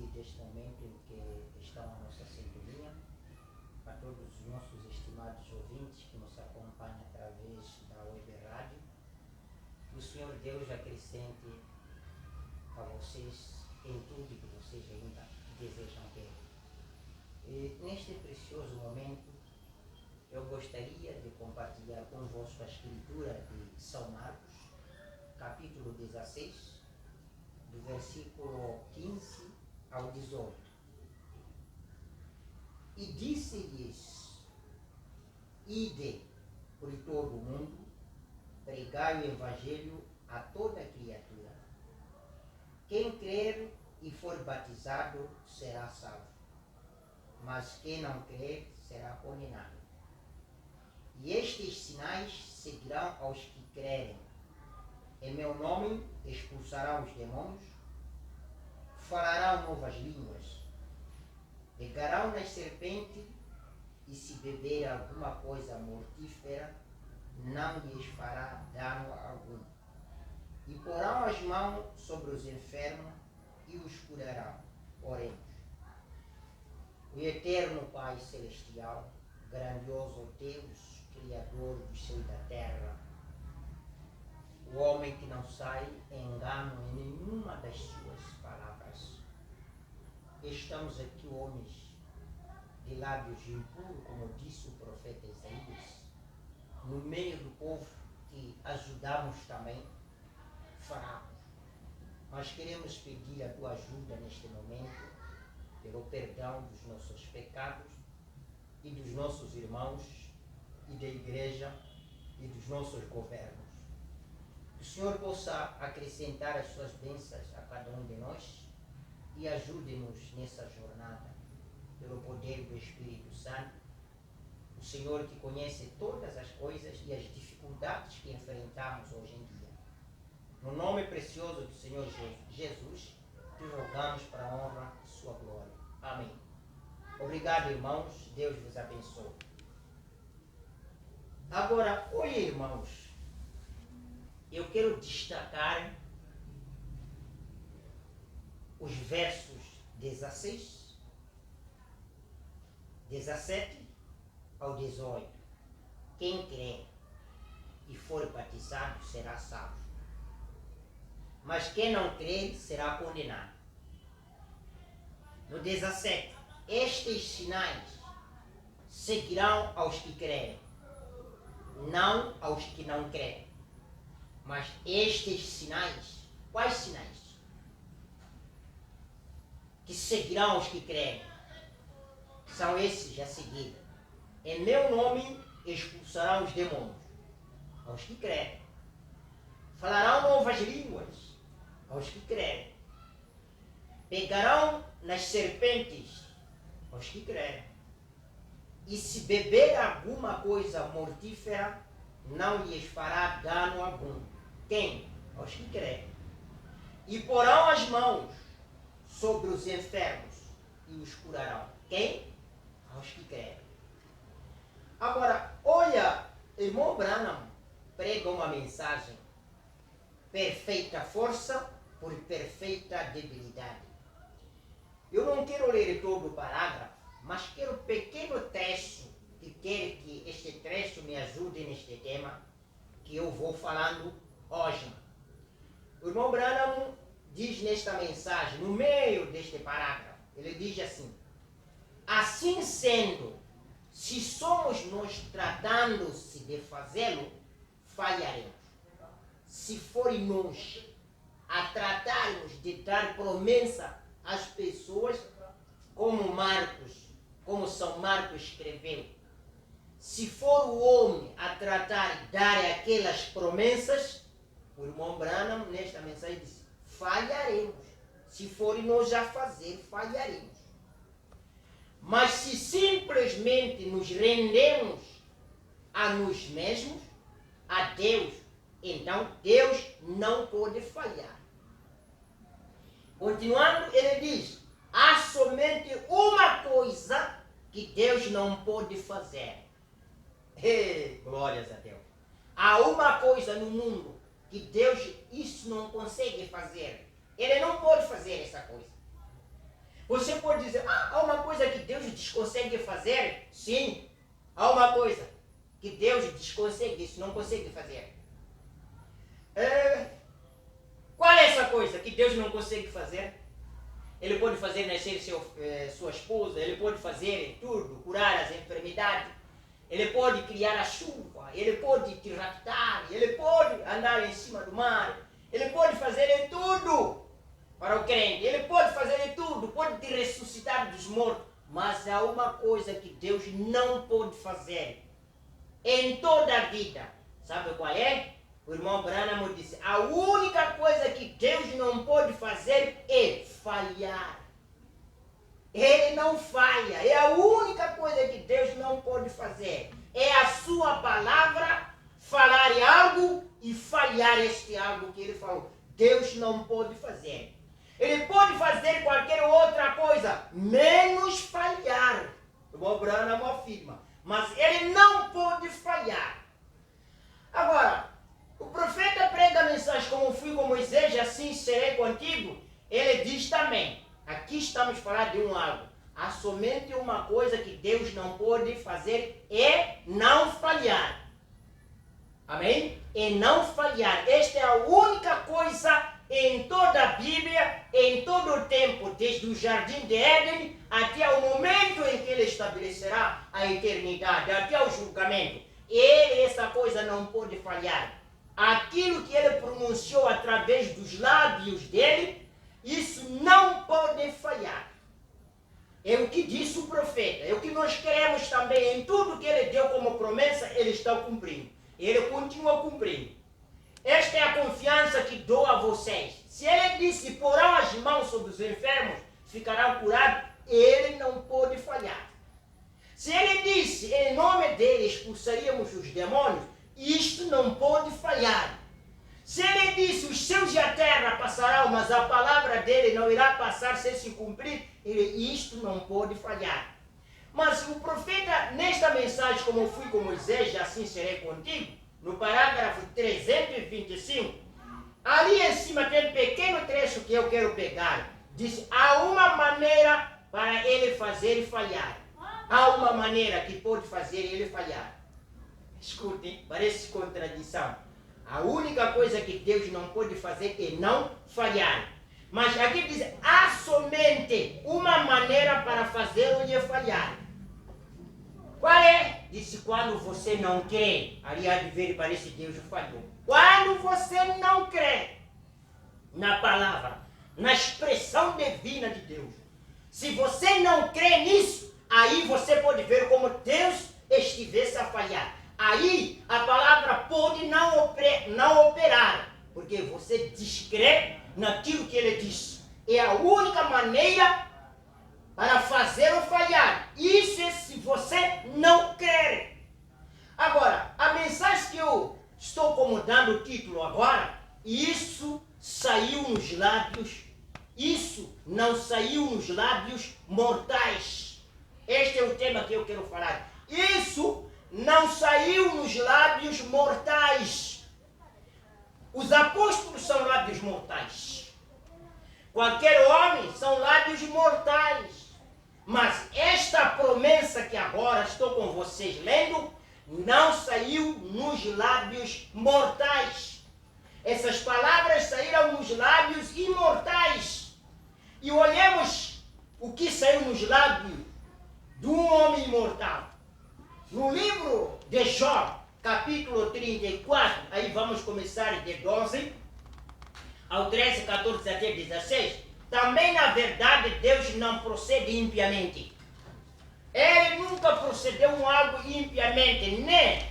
partir deste momento em que estão a nossa sintonia, a todos os nossos estimados ouvintes que nos acompanham através da web rádio, o Senhor Deus acrescente a vocês em tudo que vocês ainda desejam ter. E neste precioso momento, eu gostaria de compartilhar convosco a escritura de São Marcos, capítulo 16, do versículo 15 ao 18. E disse-lhes: Ide por todo o mundo, pregai o evangelho a toda criatura. Quem crer e for batizado será salvo, mas quem não crer será condenado. E estes sinais seguirão aos que crerem. Em meu nome expulsarão os demônios, falarão novas línguas, pegarão nas serpentes, e se beber alguma coisa mortífera, não lhes fará dano algum. E porão as mãos sobre os enfermos e os curarão. Oremos. O eterno Pai Celestial, grandioso Deus, Criador do céu e da terra, o homem que não sai engano em nenhuma das suas palavras. Estamos aqui, homens de lábios impuros, como disse o profeta Isaías, no meio do povo que ajudamos também, fracos. Mas queremos pedir a tua ajuda neste momento, pelo perdão dos nossos pecados e dos nossos irmãos e da igreja e dos nossos governos. Que o Senhor possa acrescentar as suas bênçãos a cada um de nós e ajude-nos nessa jornada, pelo poder do Espírito Santo, o Senhor que conhece todas as coisas e as dificuldades que enfrentamos hoje em dia. No nome precioso do Senhor Jesus, te rogamos para a honra e sua glória. Amém. Obrigado, irmãos. Deus vos abençoe. Agora, olha, irmãos, eu quero destacar os versos 16, 17 ao 18. Quem crê e for batizado será salvo, mas quem não crer será condenado. No 17, estes sinais seguirão aos que crerem, não aos que não creem. Mas estes sinais, quais sinais? Que seguirão aos que creem. São esses a seguir. Em meu nome expulsarão os demônios, aos que creem. Falarão novas línguas, aos que creem. Pegarão nas serpentes, aos que creem. E se beber alguma coisa mortífera, não lhes fará dano algum. Quem? Aos que creem. E porão as mãos sobre os enfermos e os curarão. Quem? Aos que creem. Agora, olha, irmão Branham prega uma mensagem: perfeita força por perfeita debilidade. Eu não quero ler todo o parágrafo, mas quero um pequeno trecho que quero que este trecho me ajude neste tema que eu vou falando hoje. O irmão Branham diz nesta mensagem, no meio deste parágrafo, ele diz assim: assim sendo, se somos nós tratando-se de fazê-lo, falharemos. Se forem nós a tratarmos de dar promessa às pessoas, como São Marcos escreveu, se for o homem a tratar de dar aquelas promessas, o irmão Branham nesta mensagem diz: falharemos. Se forem nós a fazer, falharemos. Mas se simplesmente nos rendemos a nós mesmos, a Deus, então Deus não pode falhar. Continuando, ele diz: há somente uma coisa que Deus não pode fazer. Glórias a Deus. Há uma coisa no mundo que Deus isso não consegue fazer. Ele não pode fazer essa coisa. Você pode dizer, há uma coisa que Deus desconsegue fazer? Sim, há uma coisa que Deus desconsegue, isso não consegue fazer. Qual é essa coisa que Deus não consegue fazer? Ele pode fazer nascer sua esposa, ele pode fazer tudo, curar as enfermidades, ele pode criar a chuva, ele pode te raptar, ele pode andar em cima do mar, ele pode fazer tudo para o crente, ele pode fazer tudo, pode te ressuscitar dos mortos, mas há uma coisa que Deus não pode fazer em toda a vida. Sabe qual é? O irmão Branham disse, a única coisa que Deus não pode fazer é falhar. Ele não falha. É a única coisa que Deus não pode fazer. É a sua palavra falar algo e falhar este algo que ele falou. Deus não pode fazer. Ele pode fazer qualquer outra coisa, menos falhar. O irmão Branham afirma. Mas ele não pode falhar. Agora, o profeta prega a mensagem, como fui com Moisés, assim serei contigo. Ele diz também, aqui estamos falando de algo. Há somente uma coisa que Deus não pode fazer, é não falhar. Amém? É não falhar. Esta é a única coisa em toda a Bíblia, em todo o tempo, desde o Jardim de Éden até o momento em que ele estabelecerá a eternidade, até o julgamento. Essa coisa não pode falhar. Aquilo que ele pronunciou através dos lábios dele, isso não pode falhar. É o que disse o profeta, é o que nós queremos também. Em tudo que ele deu como promessa, ele está cumprindo. Ele continua cumprindo. Esta é a confiança que dou a vocês. Se ele disse, porão as mãos sobre os enfermos, ficarão curados, ele não pode falhar. Se ele disse, em nome dele expulsaríamos os demônios, isto não pode falhar. Se ele disse, os céus e a terra passarão, mas a palavra dele não irá passar sem se cumprir, isto não pode falhar. Mas o profeta, nesta mensagem, como fui com Moisés, assim serei contigo, no parágrafo 325, ali em cima tem um pequeno trecho que eu quero pegar. Diz, há uma maneira para ele fazer e falhar. Há uma maneira que pode fazer ele falhar. Escutem, parece contradição. A única coisa que Deus não pode fazer é não falhar. Mas aqui diz, há somente uma maneira para fazê-lo e falhar. Qual é? Disse, quando você não crê. Ali há de ver, parece que Deus falhou. Quando você não crê na palavra, na expressão divina de Deus. Se você não crê nisso, aí você pode ver como Deus estivesse a falhar. Aí a palavra pode não operar, porque você descrê naquilo que ele diz. É a única maneira para fazer ou falhar. Isso é se você não crer. Agora, a mensagem que eu estou como dando o título agora, isso saiu nos lábios, isso não saiu nos lábios mortais. Este é o tema que eu quero falar. Isso não saiu nos lábios mortais. Os apóstolos são lábios mortais. Qualquer homem são lábios mortais. Mas esta promessa que agora estou com vocês lendo, não saiu nos lábios mortais. Essas palavras saíram nos lábios imortais. E olhemos o que saiu nos lábios de um homem imortal. No livro de Jó, capítulo 34, aí vamos começar de 12 ao 13, 14 até 16. Também, na verdade, Deus não procede impiamente. Ele nunca procedeu em algo impiamente, nem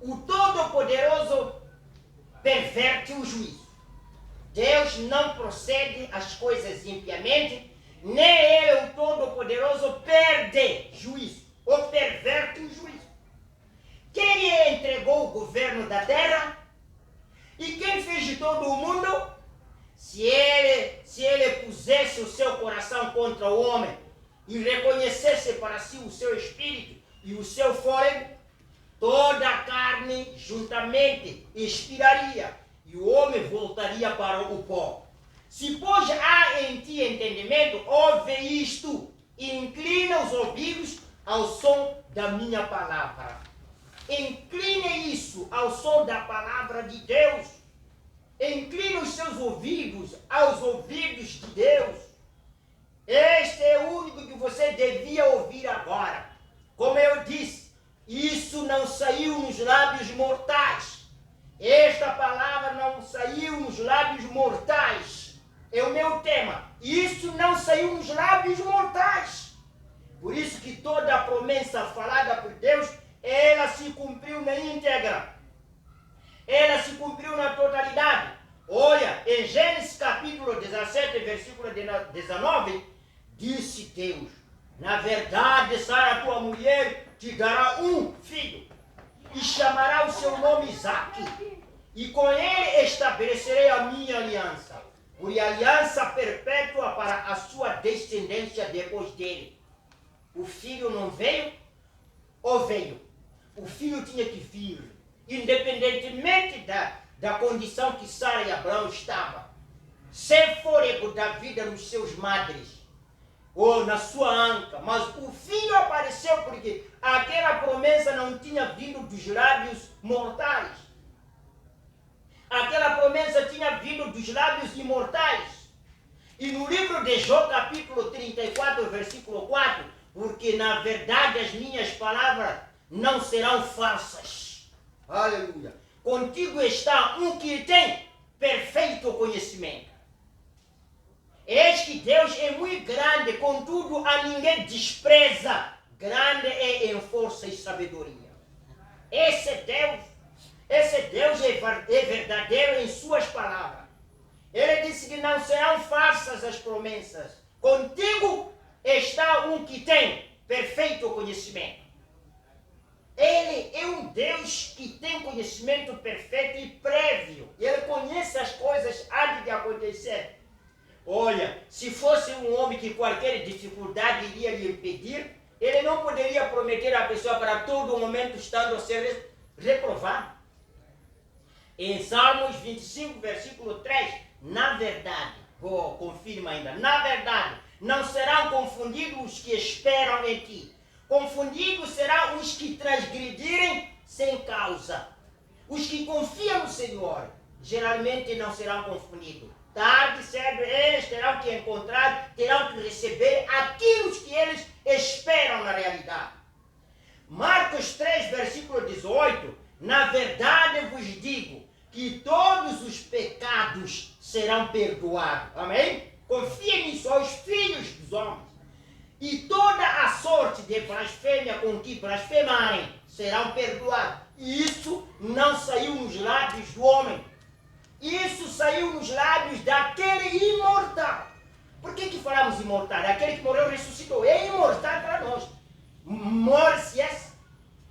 o Todo-Poderoso perverte o juízo. Deus não procede as coisas impiamente, nem ele, o Todo-Poderoso, perde juízo, ou perverte o juízo. Quem lhe entregou o governo da terra? E quem fez de todo o mundo? Se ele pusesse o seu coração contra o homem e reconhecesse para si o seu espírito e o seu fôlego, toda a carne juntamente expiraria e o homem voltaria para o pó. Se pois há em ti entendimento, ouve isto, e inclina os ouvidos ao som da minha palavra. Incline isso ao som da palavra de Deus. Incline os seus ouvidos aos ouvidos de Deus. Este é o único que você devia ouvir agora. Como eu disse, isso não saiu nos lábios mortais. Esta palavra não saiu nos lábios mortais. É o meu tema. Isso não saiu nos lábios mortais. Por isso que toda a promessa falada por Deus, ela se cumpriu na íntegra. Ela se cumpriu na totalidade. Olha, em Gênesis capítulo 17, versículo 19, disse Deus: na verdade, Sara, tua mulher, te dará um filho, e chamará o seu nome Isaque, e com ele estabelecerei a minha aliança, por aliança perpétua para a sua descendência depois dele. O filho não veio, ou veio? O filho tinha que vir, independentemente da condição que Sara e Abraão estavam, sem fôlego da vida nos seus madres, ou na sua anca, mas o filho apareceu porque aquela promessa não tinha vindo dos lábios mortais. Aquela promessa tinha vindo dos lábios imortais. E no livro de Jó, capítulo 34, versículo 4, porque na verdade as minhas palavras não serão falsas. Aleluia. Contigo está um que tem perfeito conhecimento. Eis que Deus é muito grande, contudo a ninguém despreza. Grande é em força e sabedoria. Esse Deus é verdadeiro em suas palavras. Ele disse que não serão falsas as promessas. Contigo está um que tem perfeito conhecimento. Ele é um Deus que tem conhecimento perfeito e prévio. Ele conhece as coisas antes de acontecer. Olha, se fosse um homem que qualquer dificuldade iria lhe impedir, ele não poderia prometer à pessoa para todo momento estando a ser reprovado. Em Salmos 25, versículo 3, na verdade, confirma ainda, na verdade, não serão confundidos os que esperam em ti. Confundidos serão os que transgredirem sem causa. Os que confiam no Senhor, geralmente não serão confundidos. Tarde, cedo, eles terão que encontrar, terão que receber aquilo que eles esperam na realidade. Marcos 3, versículo 18, na verdade vos digo que todos os pecados serão perdoados. Amém? Confiem nisso aos filhos dos homens. E toda a sorte de blasfêmia com que blasfemarem serão perdoados. E isso não saiu nos lábios do homem. Isso saiu nos lábios daquele imortal. Por que falamos imortal? Aquele que morreu e ressuscitou. É imortal para nós. Morre-se esse.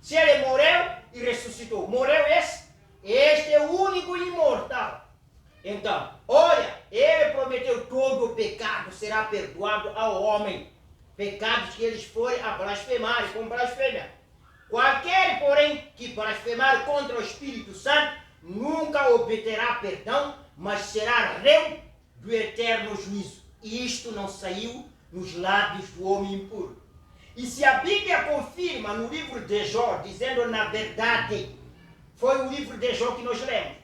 Se ele morreu e ressuscitou, morreu esse. Este é o único imortal. Então, olha, ele prometeu todo o pecado será perdoado ao homem. Pecados que eles forem a blasfemar com blasfêmia. Qualquer, porém, que blasfemar contra o Espírito Santo, nunca obterá perdão, mas será réu do eterno juízo. E isto não saiu nos lábios do homem impuro. E se a Bíblia confirma no livro de Jó, dizendo na verdade, foi o livro de Jó que nós lemos,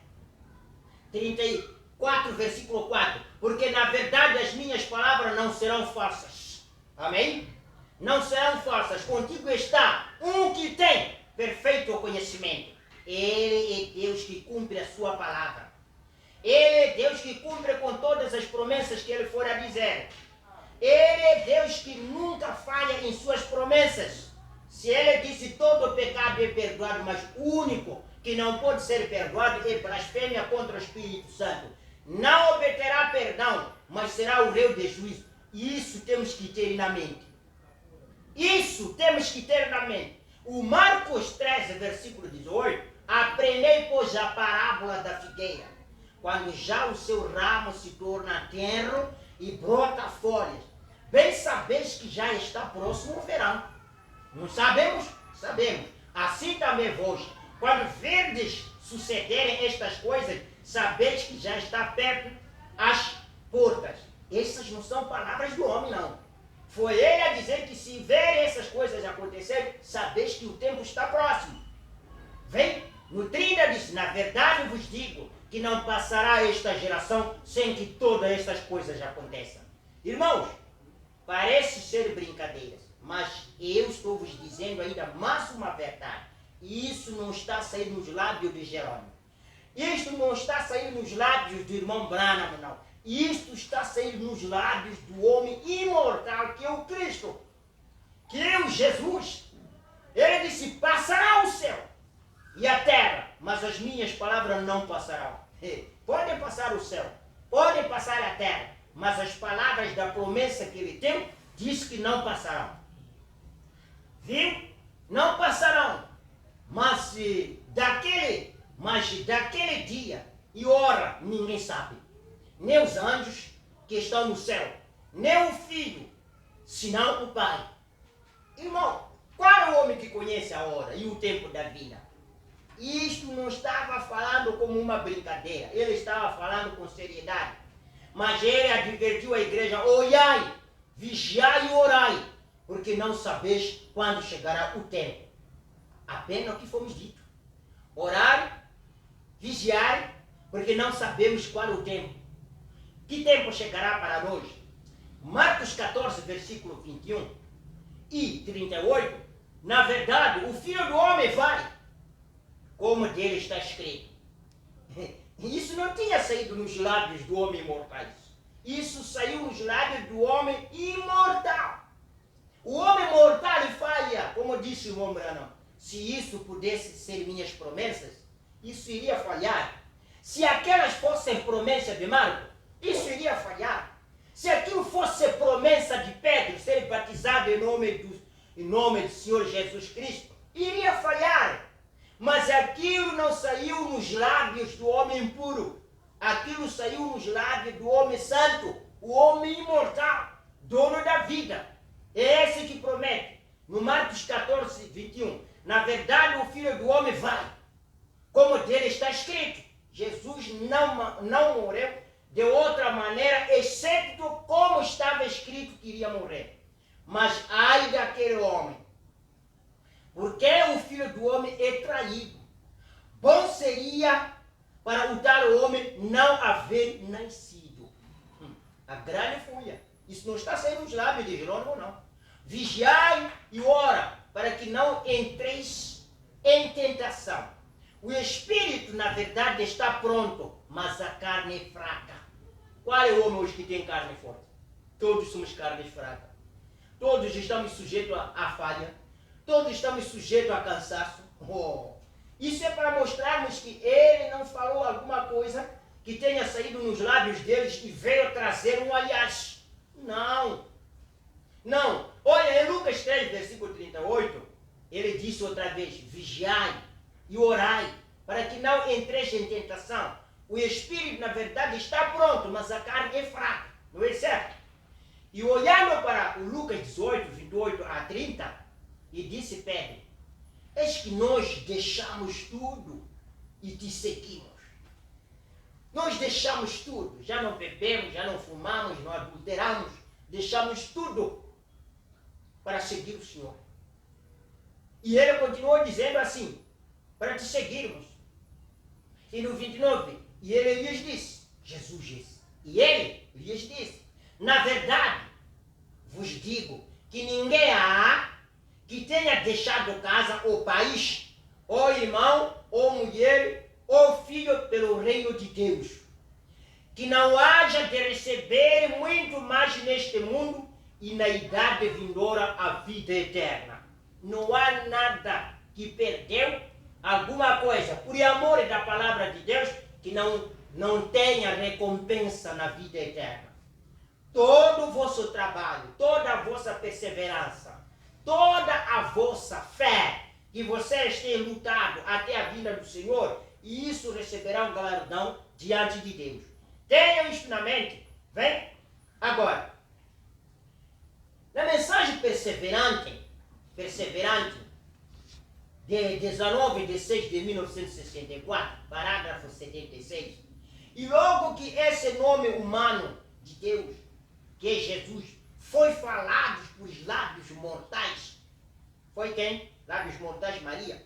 34, versículo 4, porque na verdade as minhas palavras não serão falsas. Amém? Não serão falsas. Contigo está um que tem perfeito conhecimento. Ele é Deus que cumpre a sua palavra. Ele é Deus que cumpre com todas as promessas que ele for a dizer. Ele é Deus que nunca falha em suas promessas. Se ele disse todo pecado é perdoado, mas o único que não pode ser perdoado é blasfêmia contra o Espírito Santo. Não obterá perdão, mas será o réu de juízo. E isso temos que ter na mente. Isso temos que ter na mente. O Marcos 13, versículo 18, aprendei, pois, a parábola da figueira. Quando já o seu ramo se torna tenro e brota folhas, bem sabeis que já está próximo o verão. Não sabemos? Sabemos. Assim também vós, quando verdes sucederem estas coisas, sabeis que já está perto portas. Essas não são palavras do homem, não. Foi ele a dizer que se ver essas coisas acontecerem, sabeis que o tempo está próximo. Vem, no 30 diz, na verdade vos digo que não passará esta geração sem que todas estas coisas aconteçam. Irmãos, parece ser brincadeiras, mas eu estou vos dizendo ainda mais uma verdade. E isso não está saindo nos lábios de Jerônimo. Isto não está saindo nos lábios do irmão Branham, não. Isto está saindo nos lábios do homem imortal, que é o Cristo, que é o Jesus. Ele disse, passará o céu e a terra, mas as minhas palavras não passarão. Podem passar o céu, podem passar a terra, mas as palavras da promessa que ele tem, diz que não passarão. Viu? Não passarão. Mas daquele dia e hora, ninguém sabe. Nem os anjos que estão no céu, nem o Filho, senão o Pai. Irmão, qual é o homem que conhece a hora e o tempo da vida? Isto não estava falando como uma brincadeira, ele estava falando com seriedade. Mas ele advertiu a igreja, olhai, vigiai e orai, porque não sabeis quando chegará o tempo. Apenas o que fomos dito. Orar, vigiar, porque não sabemos qual é o tempo. Que tempo chegará para nós? Marcos 14, versículo 21 e 38. Na verdade, o Filho do Homem vai, como dele está escrito. Isso não tinha saído nos lábios do homem mortais. Isso saiu nos lábios do homem imortal. O homem mortal falha, como disse o irmão Branham. Se isso pudesse ser minhas promessas, isso iria falhar. Se aquelas fossem promessas de Marco, isso iria falhar. Se aquilo fosse promessa de Pedro, ser batizado em nome do Senhor Jesus Cristo, iria falhar. Mas aquilo não saiu nos lábios do homem impuro. Aquilo saiu nos lábios do homem santo, o homem imortal, dono da vida. É esse que promete. No Marcos 14, 21. Na verdade, o Filho do Homem vai, como dele está escrito. Jesus não morreu de outra maneira, exceto como estava escrito que iria morrer. Mas ai daquele homem, porque o Filho do Homem é traído. Bom seria para o tal homem não haver nascido. A grande fúria. Isso não está saindo dos lábios de Jerônimo, não. Vigiai e ora, para que não entreis em tentação. O espírito, na verdade, está pronto, mas a carne é fraca. Qual é o homem hoje que tem carne forte? Todos somos carne fraca. Todos estamos sujeitos à falha. Todos estamos sujeitos a cansaço. Isso é para mostrarmos que ele não falou alguma coisa que tenha saído nos lábios deles e veio trazer um aliás. Não. Não. Olha, em Lucas 3, versículo 38, ele disse outra vez, vigiai e orai, para que não entreis em tentação. O espírito, na verdade, está pronto, mas a carne é fraca. Não é certo? E olhando para o Lucas 18, 28 a 30, e disse Pedro, eis que nós deixamos tudo e te seguimos. Nós deixamos tudo, já não bebemos, já não fumamos, não adulteramos, deixamos tudo para seguir o Senhor. E ele continuou dizendo assim, para te seguirmos. E no 29, e ele lhes disse, Jesus disse, e ele lhes disse, na verdade, vos digo que ninguém há que tenha deixado casa ou país, ou irmão, ou mulher, ou filho pelo reino de Deus, que não haja de receber muito mais neste mundo e na idade vindoura a vida eterna. Não há nada que perdeu alguma coisa por amor da palavra de Deus que não tenha recompensa na vida eterna. Todo o vosso trabalho, toda a vossa perseverança, toda a vossa fé que vocês têm lutado até a vinda do Senhor, e isso receberá um galardão diante de Deus. Tenham isso na mente. Vem? Agora, na mensagem perseverante, de 19 de 6 de 1964, parágrafo 76, e logo que esse nome humano de Deus, que é Jesus, foi falado por lábios mortais. Foi quem? Lábios mortais, Maria.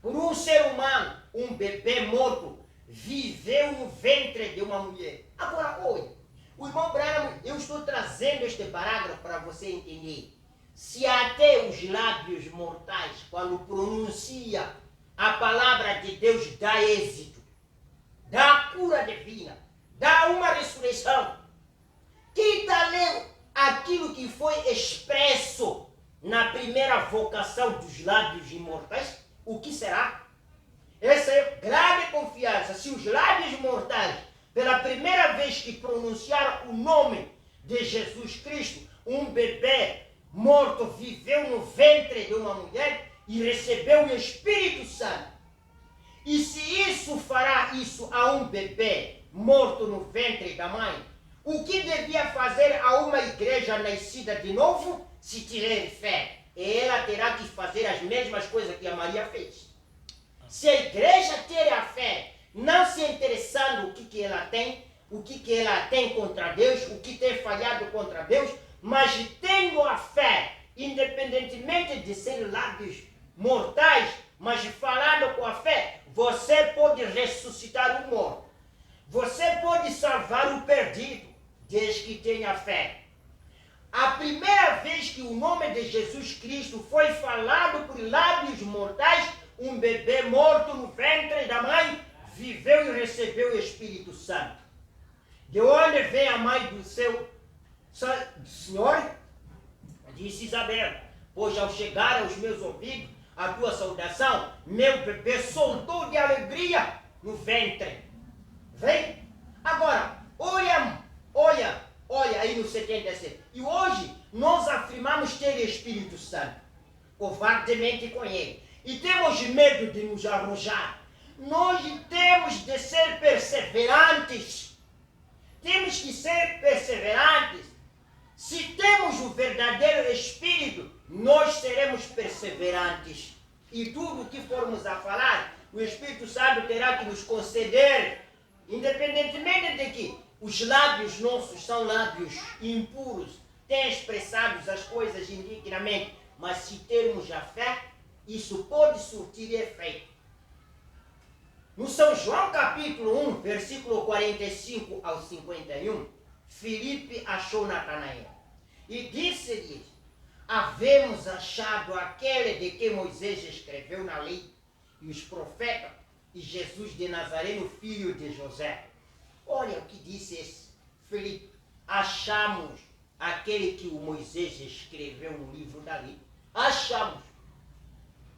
Por um ser humano, um bebê morto, viveu no ventre de uma mulher. Agora, olha, o irmão Branham, eu estou trazendo este parágrafo para você entender. Se até os lábios mortais, quando pronuncia a palavra de Deus, dá êxito, dá cura divina, dá uma ressurreição, que tal aquilo que foi expresso na primeira vocação dos lábios imortais? O que será? Essa é grande confiança. Se os lábios mortais, pela primeira vez que pronunciaram o nome de Jesus Cristo, um bebê morto viveu no ventre de uma mulher e recebeu o Espírito Santo. E se isso fará isso a um bebê morto no ventre da mãe, o que devia fazer a uma igreja nascida de novo? Se tiver fé, ela terá que fazer as mesmas coisas que a Maria fez. Se a igreja ter a fé, não se interessando o que ela tem, o que ela tem contra Deus, o que tem falhado contra Deus, mas tendo a fé, independentemente de ser lábios mortais, mas falando com a fé, você pode ressuscitar o morto. Você pode salvar o perdido, desde que tenha fé. A primeira vez que o nome de Jesus Cristo foi falado por lábios mortais, um bebê morto no ventre da mãe viveu e recebeu o Espírito Santo. De onde vem a mãe do seu Senhor? Disse Isabel, pois ao chegar aos meus ouvidos a tua saudação, meu bebê soltou de alegria no ventre. Vem? Agora, olha aí no 77. E hoje nós afirmamos ter Espírito Santo, covardemente com ele. E temos medo de nos arrojar. Nós temos de ser perseverantes. Temos que ser perseverantes. Se temos o verdadeiro Espírito, nós seremos perseverantes. E tudo o que formos a falar, o Espírito Santo terá que nos conceder, independentemente de que os lábios nossos são lábios impuros, têm expressado as coisas indignamente, mas se termos a fé, isso pode surtir efeito. No São João capítulo 1, versículo 45 ao 51, Filipe achou Natanael e disse-lhe: havemos achado aquele de que Moisés escreveu na lei e os profetas, e Jesus de Nazareno, filho de José. Olha o que disse esse Filipe: achamos aquele que o Moisés escreveu no livro da lei. Achamos.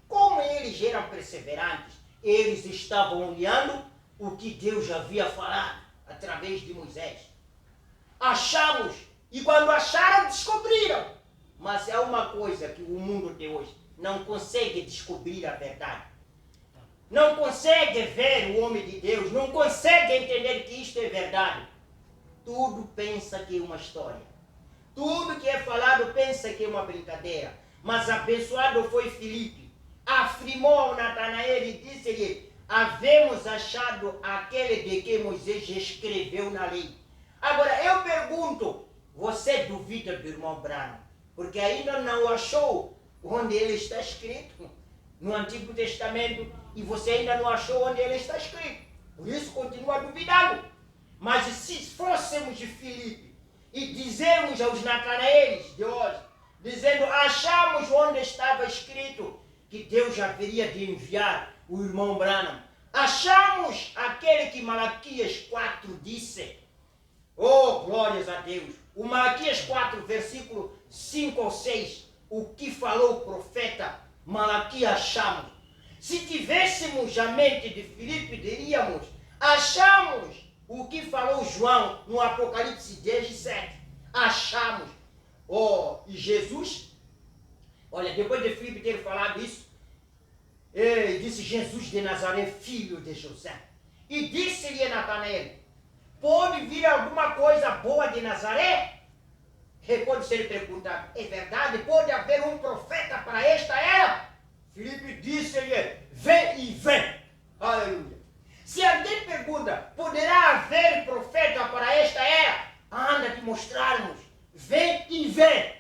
Como eles eram perseverantes, eles estavam olhando o que Deus havia falado através de Moisés. Achamos, e quando acharam, descobriram. Mas é uma coisa que o mundo de hoje não consegue descobrir a verdade. Não consegue ver o homem de Deus, não consegue entender que isto é verdade. Tudo pensa que é uma história. Tudo que é falado pensa que é uma brincadeira. Mas abençoado foi Filipe. Afirmou ao Natanael e disse-lhe: havemos achado aquele de que Moisés escreveu na lei. Agora eu pergunto, você duvida do irmão Branham? Porque ainda não achou onde ele está escrito no Antigo Testamento, e você ainda não achou onde ele está escrito. Por isso continua duvidando. Mas se fôssemos de Filipe e dizermos aos Natanaeles de hoje, dizendo: achamos onde estava escrito que Deus haveria de enviar o irmão Branham. Achamos aquele que Malaquias 4 disse. Oh, glórias a Deus! O Malaquias 4, versículo 5 ou 6, o que falou o profeta Malaquias, achamos. Se tivéssemos a mente de Filipe, diríamos: achamos o que falou João no Apocalipse 17. Achamos. Oh, e Jesus, olha, depois de Filipe ter falado isso, ele disse: Jesus de Nazaré, filho de José. E disse-lhe Natanael: pode vir alguma coisa boa de Nazaré? E pode ser perguntado: é verdade? Pode haver um profeta para esta era? Filipe disse-lhe: vem e vem. Aleluia. Se alguém pergunta: poderá haver profeta para esta era? Anda te mostrarmos. Vem e vê.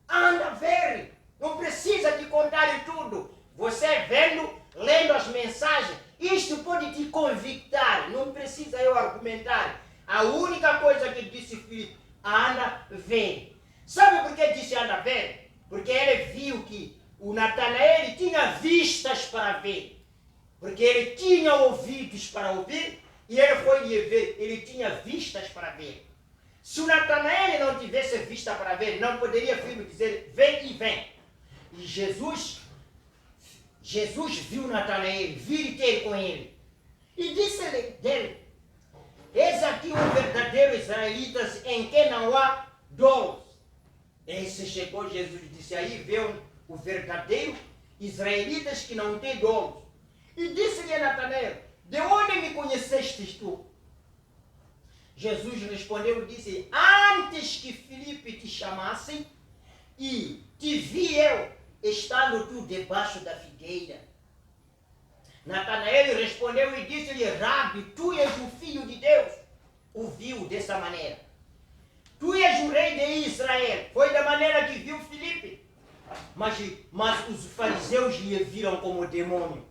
Anda, vê. Não precisa te contar tudo. Você vendo, lendo as mensagens, isto pode te convictar. Não precisa eu argumentar. A única coisa que disse Filipe, anda, vê. Sabe por que disse anda, vê? Porque ele viu que o Natanael tinha vistas para ver. Porque ele tinha ouvidos para ouvir e ele foi ver. Ele tinha vistas para ver. Se o Natanael não tivesse vista para ver, não poderia Filipe dizer, vem e vem. E Jesus viu Natanael, vir ter com ele. E disse-lhe dele, eis aqui um verdadeiro israelita em que não há dolos. Esse chegou Jesus e disse, aí vê o verdadeiro israelitas que não tem dolos. E disse-lhe a Natanael, de onde me conhecestes tu? Jesus respondeu e disse, antes que Filipe te chamasse, e te vi eu, estando tu debaixo da figueira. Natanael respondeu e disse-lhe, Rabi, tu és o Filho de Deus. O viu dessa maneira. Tu és o rei de Israel. Foi da maneira que viu Filipe. Mas os fariseus lhe viram como demônio.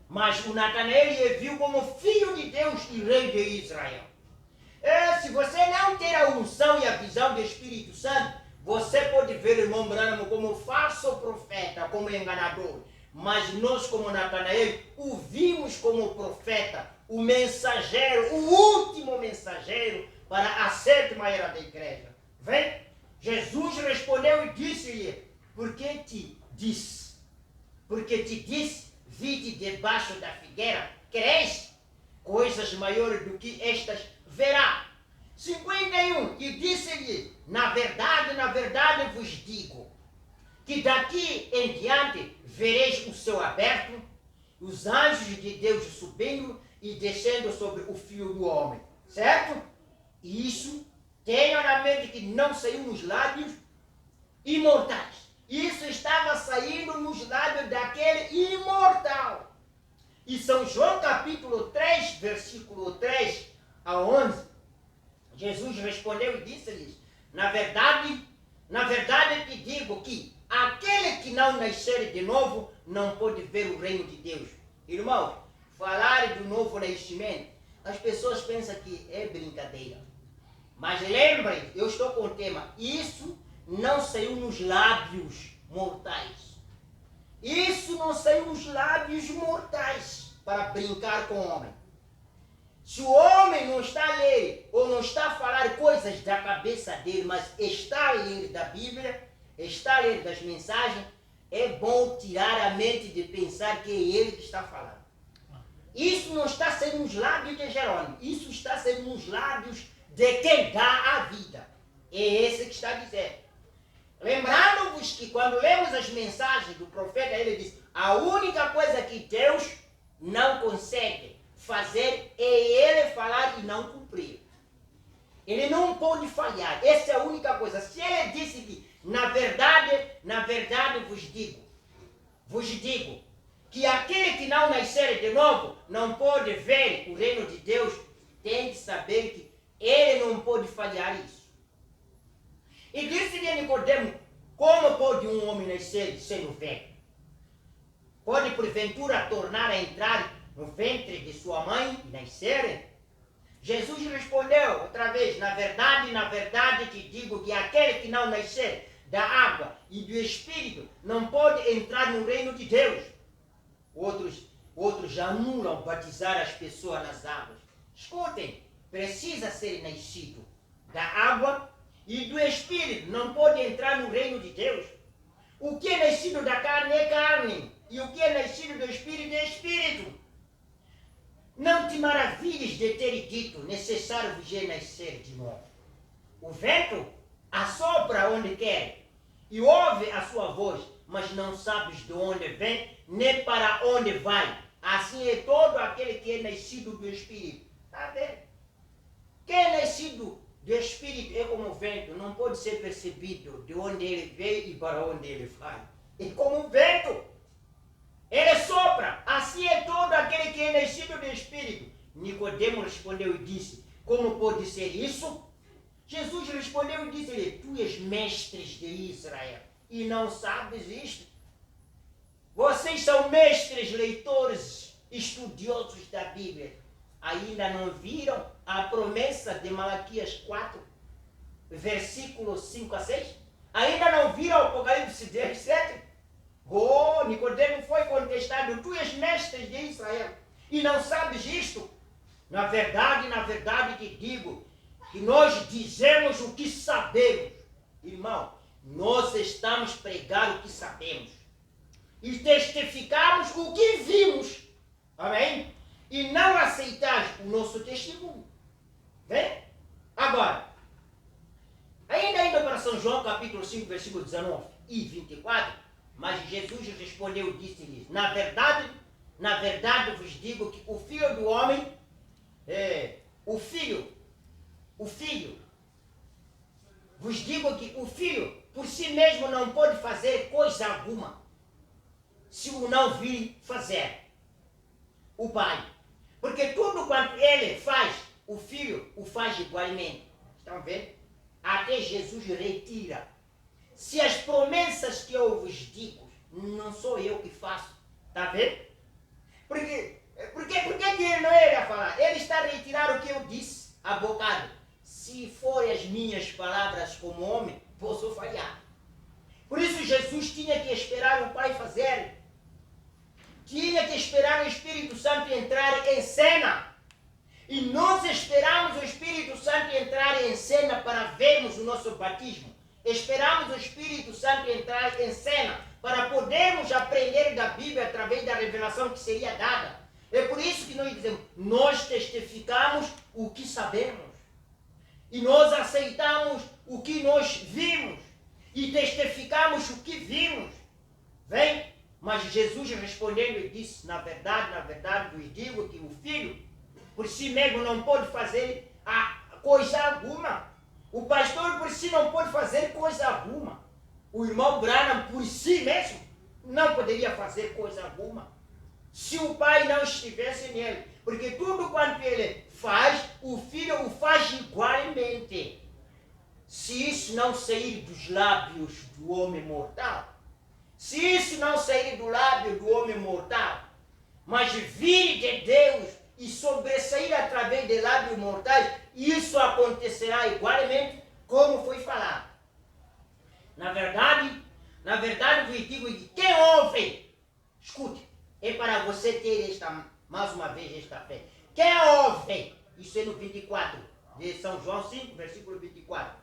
Mas o Natanael lhe viu como Filho de Deus e rei de Israel. Se você não ter a unção e a visão do Espírito Santo, você pode ver o irmão Branham como falso profeta, como enganador. Mas nós, como Natanael, o vimos como profeta, o mensageiro, o último mensageiro para a sétima era da igreja. Vem? Jesus respondeu e disse-lhe, porque te disse, vi-te debaixo da figueira, crês? Coisas maiores do que estas verá. 51, e disse-lhe, na verdade vos digo, que daqui em diante vereis o céu aberto, os anjos de Deus subindo e descendo sobre o Filho do Homem. Certo? E isso, tenham na mente que não saiu nos lábios imortais. Isso estava saindo nos lábios daquele imortal. E São João capítulo 3, versículo 3 a 11, Jesus respondeu e disse-lhes, na verdade te digo que aquele que não nascer de novo não pode ver o reino de Deus. Irmãos, falar do novo nascimento, as pessoas pensam que é brincadeira. Mas lembrem, eu estou com o tema, isso não saiu nos lábios mortais. Isso não saiu nos lábios mortais para brincar com o homem. Se o homem não está a ler ou não está a falar coisas da cabeça dele, mas está a ler da Bíblia, está a ler das mensagens, é bom tirar a mente de pensar que é ele que está falando. Isso não está sendo nos lábios de Jerônimo, isso está sendo nos lábios de quem dá a vida. É esse que está dizendo. Lembrando-vos que quando lemos as mensagens do profeta, ele diz, a única coisa que Deus não consegue fazer é ele falar e não cumprir. Ele não pode falhar. Essa é a única coisa. Se ele disse que, na verdade vos digo, que aquele que não nascer de novo não pode ver o reino de Deus, tem que saber que ele não pode falhar isso. E disse-lhe a Nicodemo, como pode um homem nascer sendo velho? Pode porventura tornar a entrar no ventre de sua mãe e nascerem? Jesus respondeu outra vez, na verdade te digo que aquele que não nascer da água e do Espírito não pode entrar no reino de Deus. Outros já anulam batizar as pessoas nas águas. Escutem, precisa ser nascido da água e do Espírito, não pode entrar no reino de Deus. O que é nascido da carne é carne, e o que é nascido do Espírito é Espírito. Não te maravilhes de ter dito, necessário vos é nascer de novo. O vento assopra onde quer, e ouve a sua voz, mas não sabes de onde vem, nem para onde vai. Assim é todo aquele que é nascido do Espírito. Está vendo? Quem é nascido do Espírito é como o vento, não pode ser percebido de onde ele veio e para onde ele vai. É como o vento. Ele sopra. Assim é todo aquele que é nascido do Espírito. Nicodemo respondeu e disse, como pode ser isso? Jesus respondeu e disse-lhe: tu és mestres de Israel e não sabes isto? Vocês são mestres, leitores, estudiosos da Bíblia. Ainda não viram a promessa de Malaquias 4, versículos 5 a 6? Ainda não viram Apocalipse 10, 7? Oh, Nicodemo foi contestado: tu és mestre de Israel e não sabes isto? Na verdade te digo que nós dizemos o que sabemos. Irmão, nós estamos pregando o que sabemos. E testificamos o que vimos. Amém? E não aceitais o nosso testemunho. Vem? Agora, ainda indo para São João, capítulo 5, versículo 19 e 24, mas Jesus respondeu e disse-lhes: na verdade vos digo que o Filho do Homem, o Filho, vos digo que o Filho por si mesmo não pode fazer coisa alguma, se o não vir fazer o Pai. Porque tudo quanto ele faz, o Filho o faz igualmente. Estão vendo? Até Jesus retira. Se as promessas que eu vos digo, não sou eu que faço. Está vendo? Por que ele não ia falar? Ele está a retirar o que eu disse há bocado. Se forem as minhas palavras como homem, posso falhar. Por isso Jesus tinha que esperar o Pai fazer. Tinha que esperar o Espírito Santo entrar em cena. E nós esperamos o Espírito Santo entrar em cena para vermos o nosso batismo. Esperamos o Espírito Santo entrar em cena para podermos aprender da Bíblia através da revelação que seria dada. É por isso que nós dizemos: nós testificamos o que sabemos. E nós aceitamos o que nós vimos. E testificamos o que vimos. Vem? Mas Jesus respondendo e disse: na verdade vos digo que o Filho por si mesmo não pode fazer coisa alguma. O pastor por si não pode fazer coisa alguma. O irmão Branham por si mesmo não poderia fazer coisa alguma, se o Pai não estivesse nele. Porque tudo quanto ele faz, o Filho o faz igualmente. Se isso não sair dos lábios do homem mortal, se isso não sair do lábio do homem mortal, mas vir de Deus e sobressair através de lábios mortais, isso acontecerá igualmente como foi falado. Na verdade vos digo que quem ouve, escute, é para você ter mais uma vez esta fé. Quem ouve, isso é no 24, de São João 5, versículo 24.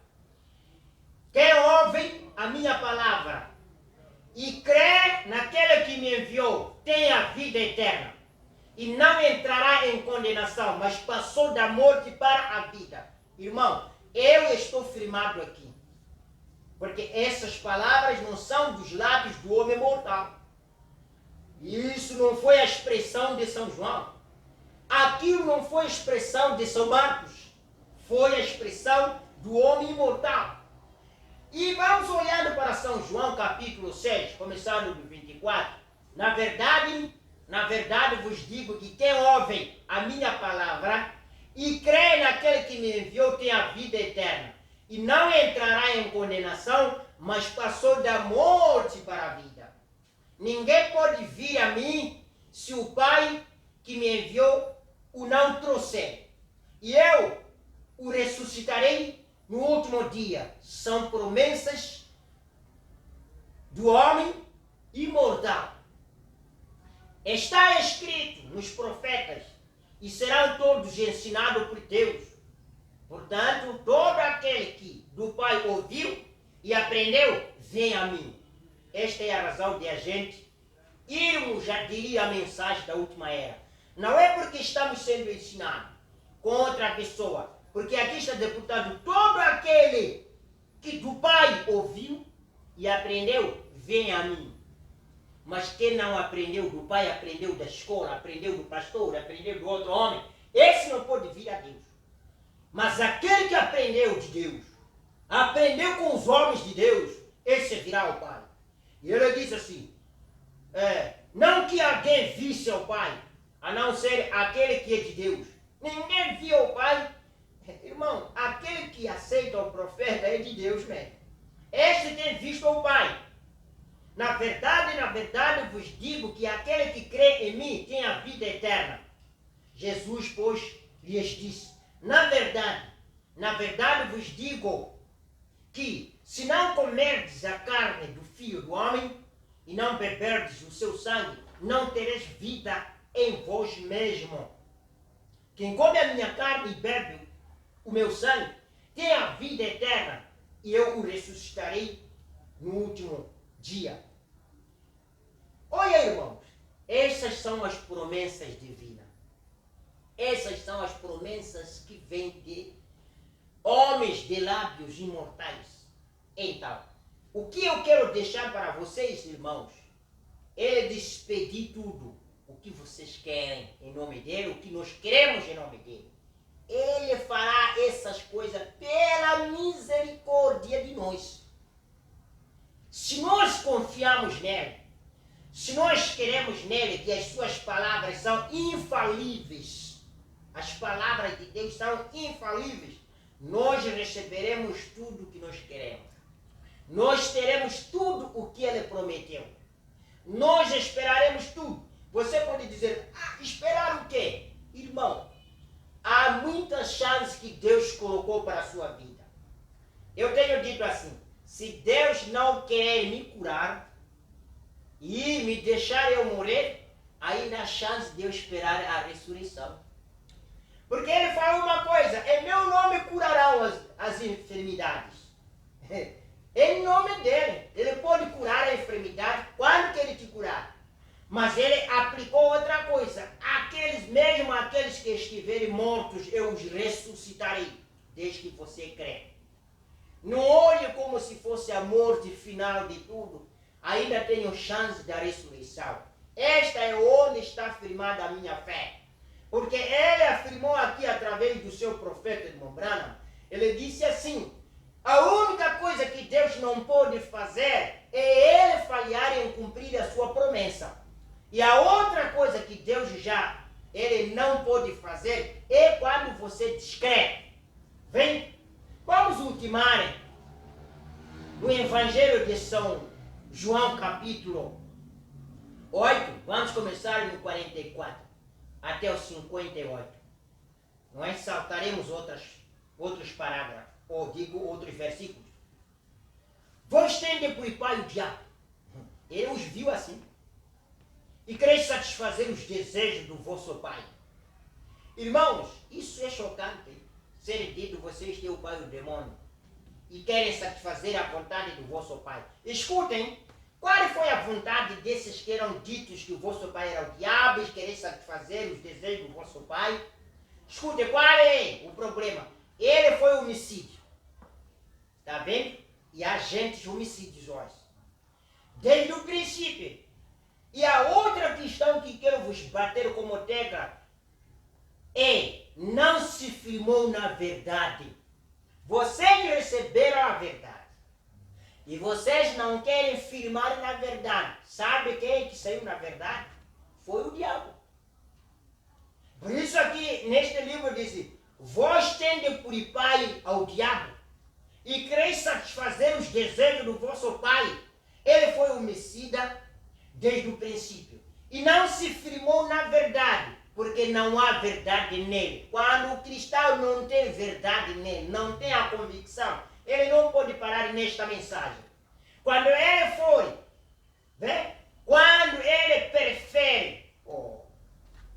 Quem ouve a minha palavra e crê naquele que me enviou, tem a vida eterna. E não entrará em condenação, mas passou da morte para a vida. Irmão, eu estou firmado aqui. Porque essas palavras não são dos lábios do homem mortal. Isso não foi a expressão de São João. Aquilo não foi a expressão de São Marcos. Foi a expressão do homem imortal. E vamos olhando para São João capítulo 6, começando do 24. Na verdade vos digo que quem ouve a minha palavra e crê naquele que me enviou tem a vida eterna. E não entrará em condenação, mas passou da morte para a vida. Ninguém pode vir a mim se o Pai que me enviou o não trouxer. E eu o ressuscitarei no último dia. São promessas do homem imortal. Está escrito nos profetas, e serão todos ensinados por Deus. Portanto, todo aquele que do Pai ouviu e aprendeu, vem a mim. Esta é a razão de a gente irmos, já diria, a mensagem da última era. Não é porque estamos sendo ensinados com outra pessoa, porque aqui está deputado todo aquele que do Pai ouviu e aprendeu, vem a mim. Mas quem não aprendeu do Pai, aprendeu da escola, aprendeu do pastor, aprendeu do outro homem, esse não pode vir a Deus. Mas aquele que aprendeu de Deus, aprendeu com os homens de Deus, esse virá ao Pai. E ele diz assim, não que alguém visse ao Pai, a não ser aquele que é de Deus. Ninguém viu o Pai. Irmão, aquele que aceita o profeta é de Deus mesmo. Este tem visto o Pai. Na verdade vos digo que aquele que crê em mim tem a vida eterna. Jesus, pois, lhes disse, na verdade vos digo que, se não comerdes a carne do Filho do Homem e não beberdes o seu sangue, não tereis vida em vós mesmo. Quem come a minha carne e bebe o meu sangue tem a vida eterna, e eu o ressuscitarei no último dia. Olha, irmãos, essas são as promessas divinas. Essas são as promessas que vêm de homens de lábios imortais. Então, o que eu quero deixar para vocês, irmãos, é despedir tudo o que vocês querem em nome dele, o que nós queremos em nome dele. Ele fará essas coisas pela misericórdia de nós. Se nós confiamos nele, se nós queremos nele, que as suas palavras são infalíveis, as palavras de Deus são infalíveis, nós receberemos tudo o que nós queremos. Nós teremos tudo o que ele prometeu. Nós esperaremos tudo. Você pode dizer, esperar o quê? Irmão, há muitas chances que Deus colocou para a sua vida. Eu tenho dito assim, se Deus não quer me curar e me deixar eu morrer, aí dá chance de eu esperar a ressurreição. Porque ele falou uma coisa, em meu nome curarão as enfermidades. Em nome dele, ele pode curar a enfermidade quando que ele te curar. Mas ele aplicou outra coisa, aqueles que estiverem mortos, eu os ressuscitarei, desde que você crê. Não olhe como se fosse a morte final de tudo, ainda tenho chance da ressurreição. Esta é onde está firmada a minha fé. Porque ele afirmou aqui através do seu profeta irmão Branham, ele disse assim, a única coisa que Deus não pode fazer é ele falhar em cumprir a sua promessa. E a outra coisa que Deus ele não pode fazer é quando você descrê. Vem, vamos ultimar no Evangelho de São João capítulo 8, vamos começar no 44 até o 58. Nós saltaremos outros parágrafos, ou digo outros versículos. Vós tendes por pai o diabo. Ele os viu assim. E quereis satisfazer os desejos do vosso pai. Irmãos, isso é chocante. Ser dito, vocês têm o pai o demônio. E querem satisfazer a vontade do vosso pai. Escutem, qual foi a vontade desses que eram ditos que o vosso pai era o diabo e quereis satisfazer os desejos do vosso pai? Escutem, qual é o problema? Ele foi homicídio. Está vendo? E há agentes homicídios hoje. Desde o princípio. E a outra questão que quero vos bater como tecla é, não se firmou na verdade. Vocês receberam a verdade. E vocês não querem firmar na verdade. Sabe quem é que saiu na verdade? Foi o diabo. Por isso aqui, neste livro diz, vós tendes por pai ao diabo, e quereis satisfazer os desejos do vosso pai. Ele foi homicida desde o princípio. E não se firmou na verdade, porque não há verdade nele. Quando o cristão não tem verdade nele, não tem a convicção, ele não pode parar nesta mensagem. Quando ele for, quando ele prefere,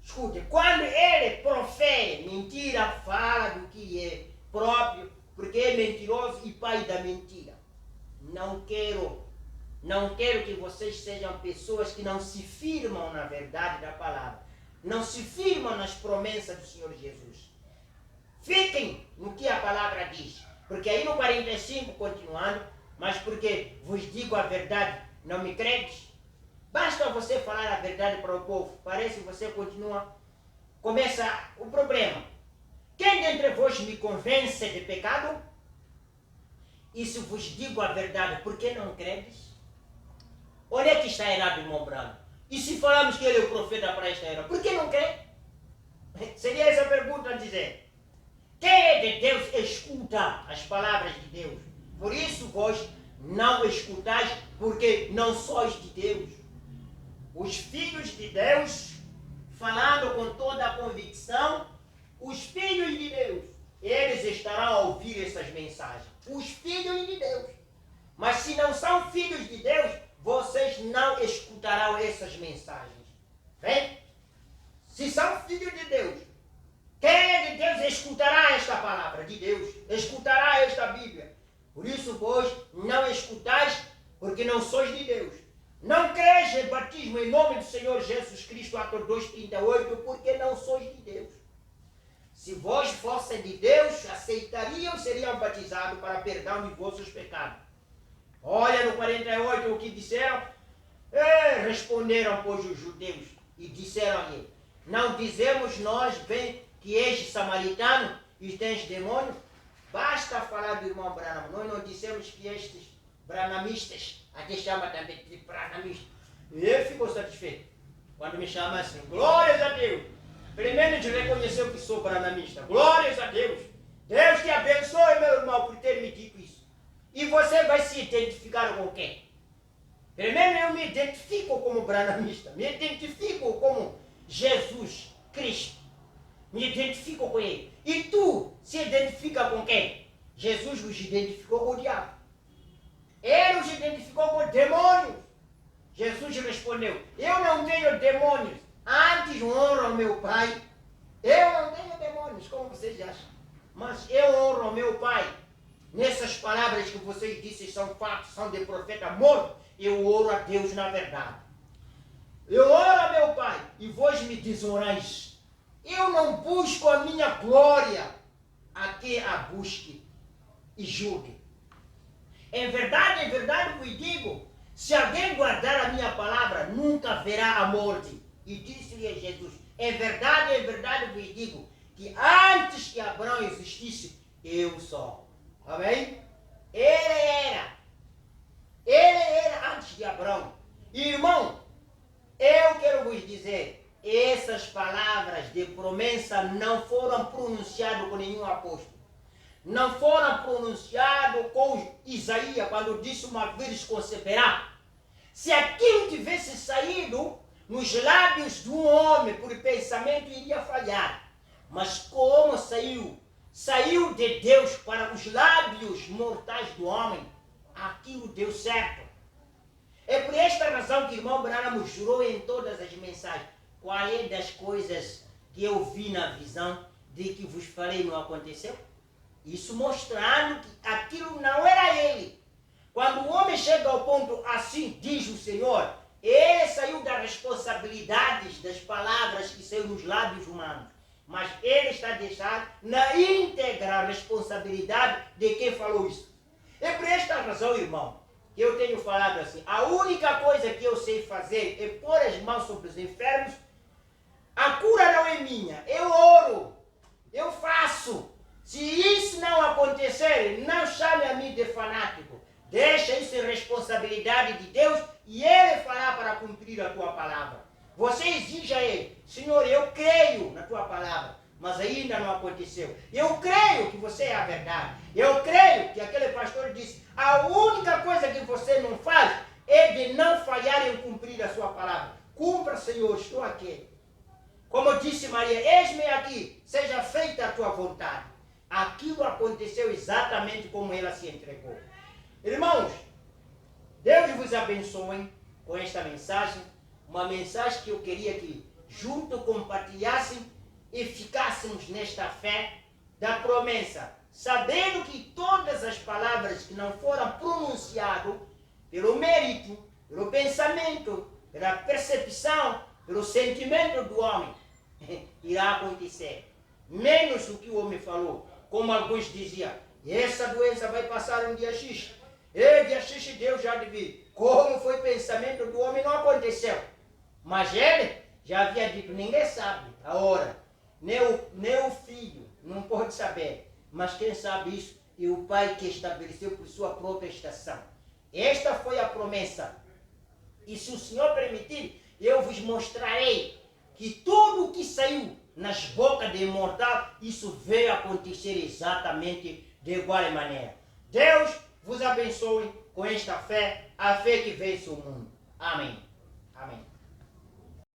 escute, quando ele profere mentira, fala do que é próprio, porque é mentiroso e pai da mentira. Não quero que vocês sejam pessoas que não se firmam na verdade da palavra. Não se firmam nas promessas do Senhor Jesus. Fiquem no que a palavra diz. Porque aí no 45, continuando, mas porque vos digo a verdade, não me credes? Basta você falar a verdade para o povo. Parece que você continua. Começa o problema. Quem dentre vós me convence de pecado? E se vos digo a verdade, por que não credes? Onde é que está errado, irmão Branham? E se falamos que ele é o profeta para esta era, por que não crê? Seria essa a pergunta a dizer. Quem é é de Deus escuta as palavras de Deus. Por isso vós não escutais, porque não sois de Deus. Os filhos de Deus, falando com toda a convicção, os filhos de Deus, eles estarão a ouvir essas mensagens. Os filhos de Deus. Mas se não são filhos de Deus, vocês não escutarão essas mensagens. Vem? Se são filhos de Deus, quem é de Deus escutará esta palavra de Deus, escutará esta Bíblia. Por isso vós não escutais, porque não sois de Deus. Não creis em batismo em nome do Senhor Jesus Cristo, Atos 2:38, porque não sois de Deus. Se vós fossem de Deus, aceitariam, seriam batizados para perdão de vossos pecados. Olha no 48 o que disseram. Responderam, pois, os judeus e disseram-lhe: não dizemos nós bem que és samaritano e tens demônio? Basta falar do irmão Branham. Nós não dissemos que estes branamistas, até chama também de branamista. Eu fico satisfeito quando me chama assim. Glórias a Deus. Pelo menos reconheceu que sou branamista. Glórias a Deus. Deus te abençoe, meu irmão, por ter me dito isso. E você vai se identificar com quem? Pelo menos eu me identifico como branamista. Me identifico como Jesus Cristo. Me identifico com ele. E tu se identifica com quem? Jesus os identificou com o diabo. Ele os identificou com demônios. Jesus respondeu: eu não tenho demônios, antes honro ao meu Pai. Eu não tenho demônios, como vocês acham, mas eu honro ao meu Pai. Nessas palavras que vocês disseram são fatos, são de profeta morto, eu oro a Deus na verdade. Eu oro a meu Pai e vós me desonrais. Eu não busco a minha glória, a que a busque e julgue. Em verdade vos digo, se alguém guardar a minha palavra, nunca verá a morte. E disse-lhe Jesus: em verdade vos digo, que antes que Abraão existisse, eu sou. Amém? Ele era antes de Abraão. Irmão, eu quero vos dizer, essas palavras de promessa não foram pronunciadas com nenhum apóstolo. Não foram pronunciadas com Isaías, quando disse: uma vez conceberá. Se aquilo tivesse saído nos lábios de um homem por pensamento, iria falhar. Mas como saiu de Deus para os lábios mortais do homem, aquilo deu certo. É por esta razão que o irmão Branham jurou em todas as mensagens: qual é das coisas que eu vi na visão de que vos falei não aconteceu? Isso mostrando que aquilo não era ele. Quando o homem chega ao ponto assim, diz o Senhor, ele saiu das responsabilidades das palavras que saíram nos lábios humanos. Mas ele está deixado na íntegra responsabilidade de quem falou isso. É por esta razão, irmão, que eu tenho falado assim: a única coisa que eu sei fazer é pôr as mãos sobre os enfermos. A cura não é minha, eu oro, eu faço. Se isso não acontecer, não chame a mim de fanático. Deixa isso em responsabilidade de Deus e Ele fará para cumprir a tua palavra. Você exige a Ele: Senhor, eu creio na tua palavra, mas ainda não aconteceu. Eu creio que você é a verdade. Eu creio que aquele pastor disse: a única coisa que você não faz é de não falhar em cumprir a sua palavra. Cumpra, Senhor, estou aqui. Como disse Maria: eis-me aqui, seja feita a tua vontade. Aquilo aconteceu exatamente como ela se entregou. Irmãos, Deus vos abençoe com esta mensagem. Uma mensagem que eu queria que juntos compartilhassem e ficássemos nesta fé da promessa, sabendo que todas as palavras que não foram pronunciadas pelo mérito, pelo pensamento, pela percepção, pelo sentimento do homem, irá acontecer. Menos o que o homem falou. Como alguns diziam: essa doença vai passar um dia X. Dia X Deus já devia. Como foi pensamento do homem, não aconteceu. Mas ele já havia dito: ninguém sabe a hora. Nem o filho não pode saber. Mas quem sabe isso é o Pai, que estabeleceu por sua própria estação. Esta foi a promessa. E se o Senhor permitir, eu vos mostrarei que tudo o que saiu nas bocas de mortal, isso veio acontecer exatamente de igual maneira. Deus vos abençoe com esta fé, a fé que vence o mundo. Amém.